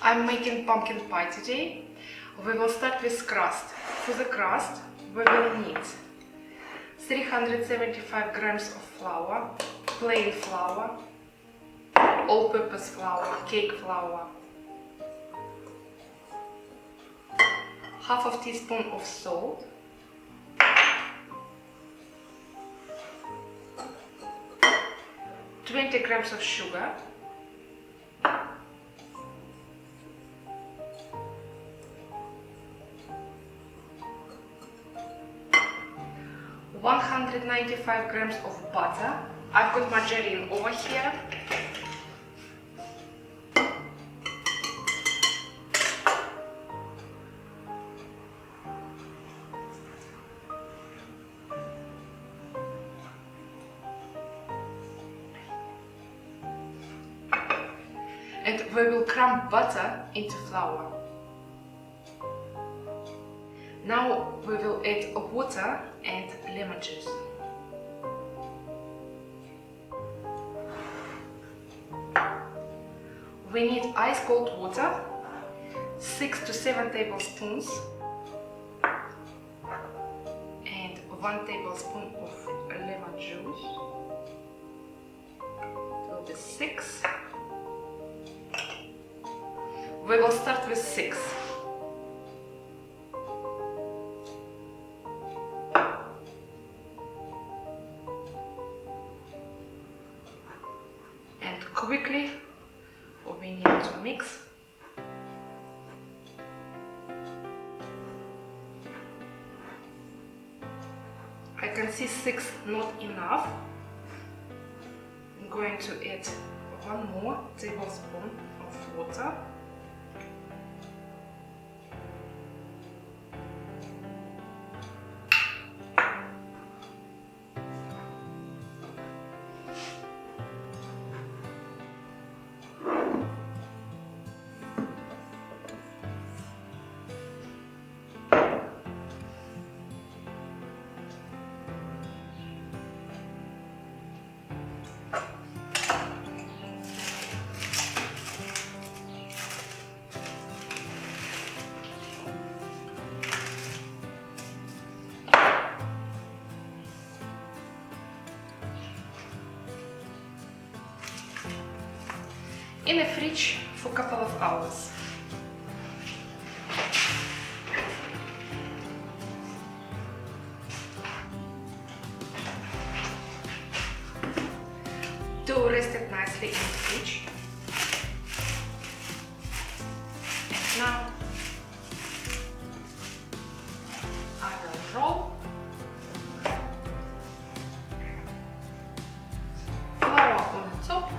I'm making pumpkin pie today. We will start with crust. For the crust, we will need 375 grams of flour, plain flour, all-purpose flour, cake flour, half a teaspoon of salt, 20 grams of sugar, 195 grams of butter. I've got margarine over here. And we will crumb butter into flour. Now we will add water and lemon juice. We need ice cold water, 6 to 7 tablespoons, and 1 tablespoon of lemon juice. So the 6. We will start with 6. And quickly we need to mix. I can see 6 not enough. I'm going to add 1 more tablespoon of water. In the fridge for a couple of hours. Dough rested nicely in the fridge. And now I will roll flour on the top.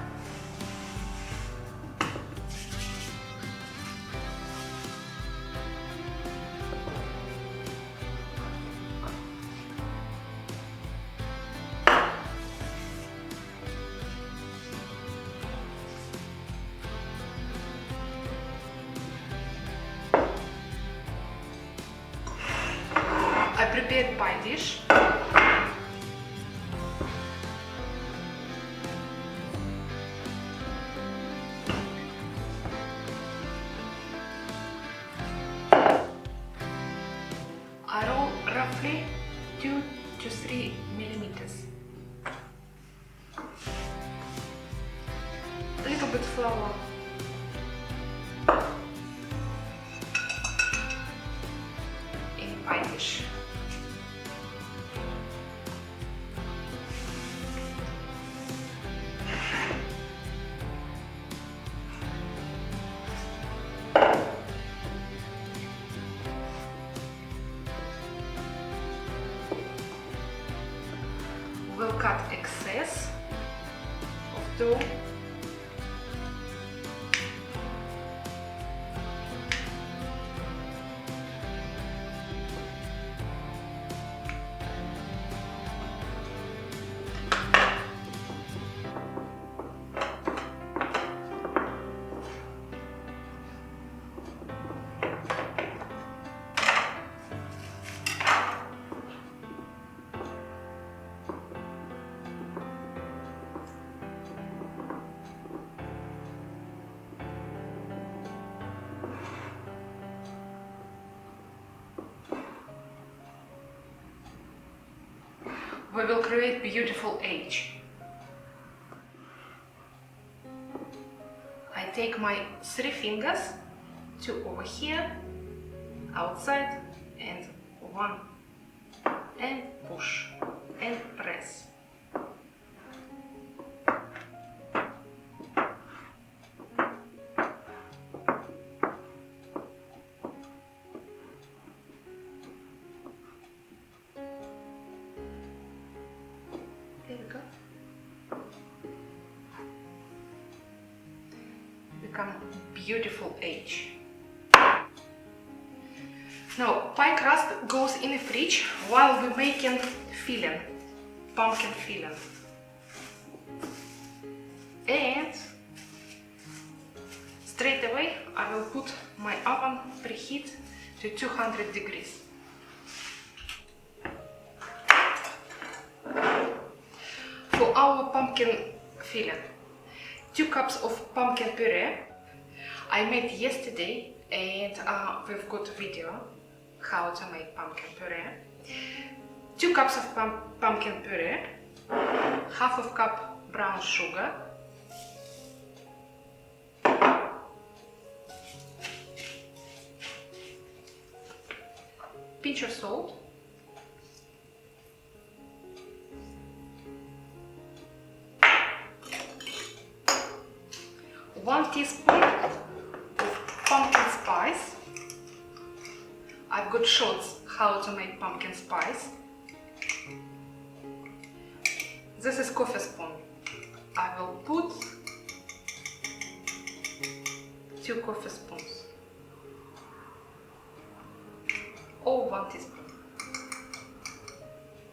I prepared pie dish. I roll roughly 2 to 3 millimeters. A little bit flour. In pie dish. We'll cut excess of dough. we will create beautiful edge. I take my 3 fingers, 2 over here, outside, and 1, and push, and press. There we go. Become beautiful edge. Now, pie crust goes in the fridge while we're making filling, pumpkin filling. And straight away I will put my oven preheat to 200 degrees. For our pumpkin filling, 2 cups of pumpkin puree I made yesterday, and we've got a video how to make pumpkin puree. 2 cups of pumpkin puree, half of cup brown sugar, pinch of salt, one teaspoon of pumpkin spice. I've got shots how to make pumpkin spice. This is coffee spoon. I will put 2 coffee spoons or 1 teaspoon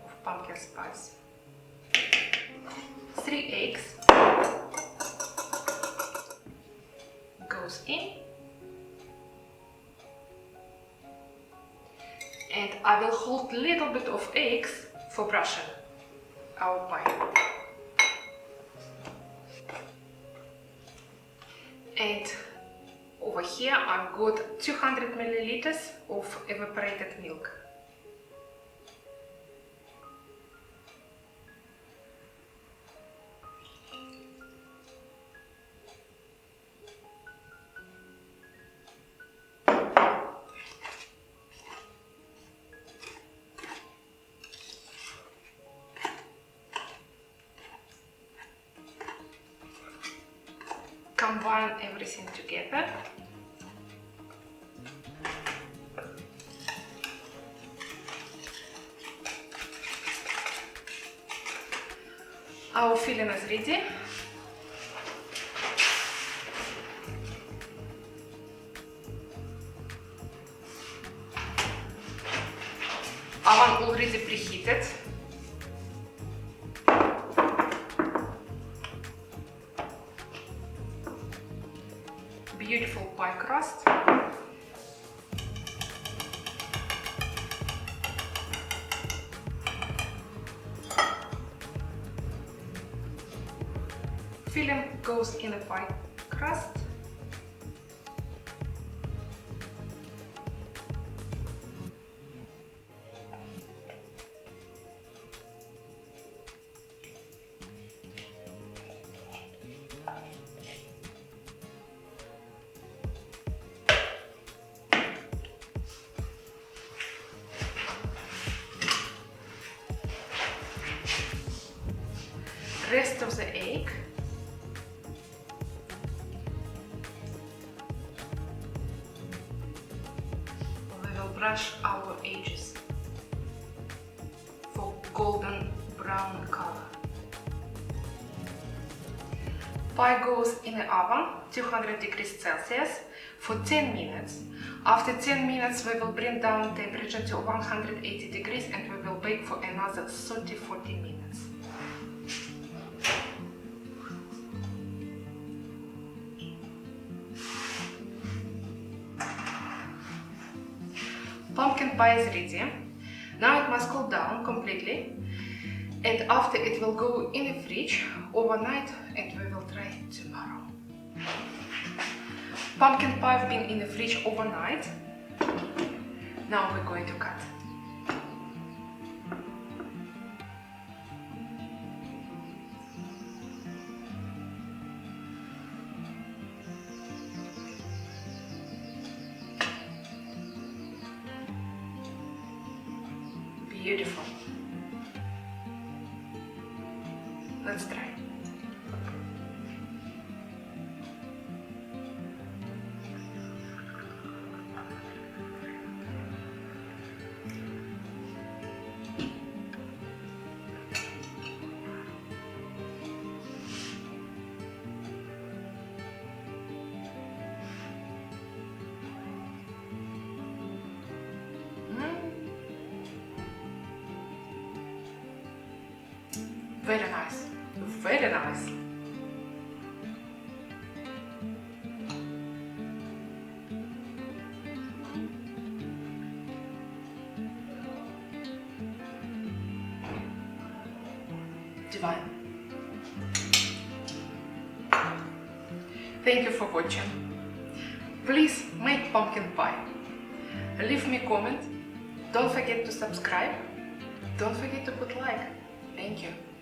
of pumpkin spice. 3 eggs goes in, and I will hold a little bit of eggs for brushing our pie. And over here I've got 200 milliliters of evaporated milk. Combine everything together. Our filling is ready. Oven already preheated. Beautiful pie crust. Filling goes in a pie crust. Rest of the egg. We will brush our edges for golden brown color. Pie goes in the oven, 200 degrees Celsius, for 10 minutes. After 10 minutes we will bring down temperature to 180 degrees and we will bake for another 30-40 minutes. Pumpkin pie is ready. Now it must cool down completely, and after it will go in the fridge overnight and we will try it tomorrow. Pumpkin pie has been in the fridge overnight. Now we're going to cut. Beautiful. Let's try. Very nice, very nice. Divine. Thank you for watching. Please make pumpkin pie. Leave me a comment. Don't forget to subscribe. Don't forget to put like. Thank you.